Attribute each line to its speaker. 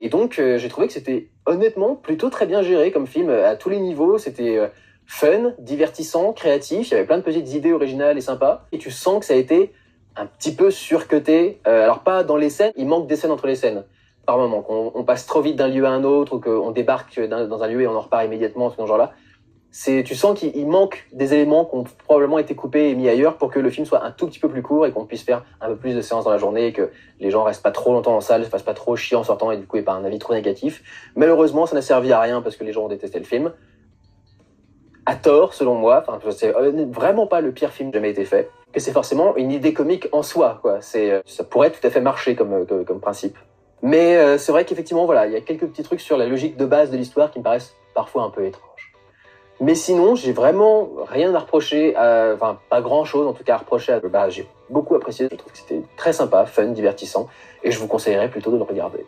Speaker 1: Et donc, j'ai trouvé que c'était honnêtement plutôt très bien géré comme film à tous les niveaux. C'était fun, divertissant, créatif. Il y avait plein de petites idées originales et sympas. Et tu sens que ça a été un petit peu surcuté. Alors pas dans les scènes, il manque des scènes entre les scènes. Par moment, qu'on passe trop vite d'un lieu à un autre ou qu'on débarque dans un lieu et on en repart immédiatement, ce genre-là. Tu sens qu'il manque des éléments qui ont probablement été coupés et mis ailleurs pour que le film soit un tout petit peu plus court et qu'on puisse faire un peu plus de séances dans la journée et que les gens restent pas trop longtemps en salle, se fassent pas trop chier en sortant et du coup aient pas un avis trop négatif. Malheureusement, ça n'a servi à rien parce que les gens ont détesté le film. À tort, selon moi. Enfin, c'est vraiment pas le pire film jamais été fait. Que c'est forcément une idée comique en soi, quoi. Ça pourrait tout à fait marcher comme principe. Mais c'est vrai qu'effectivement, voilà, il y a quelques petits trucs sur la logique de base de l'histoire qui me paraissent parfois un peu étranges. Mais sinon, j'ai vraiment rien à reprocher, enfin pas grand chose en tout cas à reprocher. J'ai beaucoup apprécié, je trouve que c'était très sympa, fun, divertissant, et je vous conseillerais plutôt de le regarder.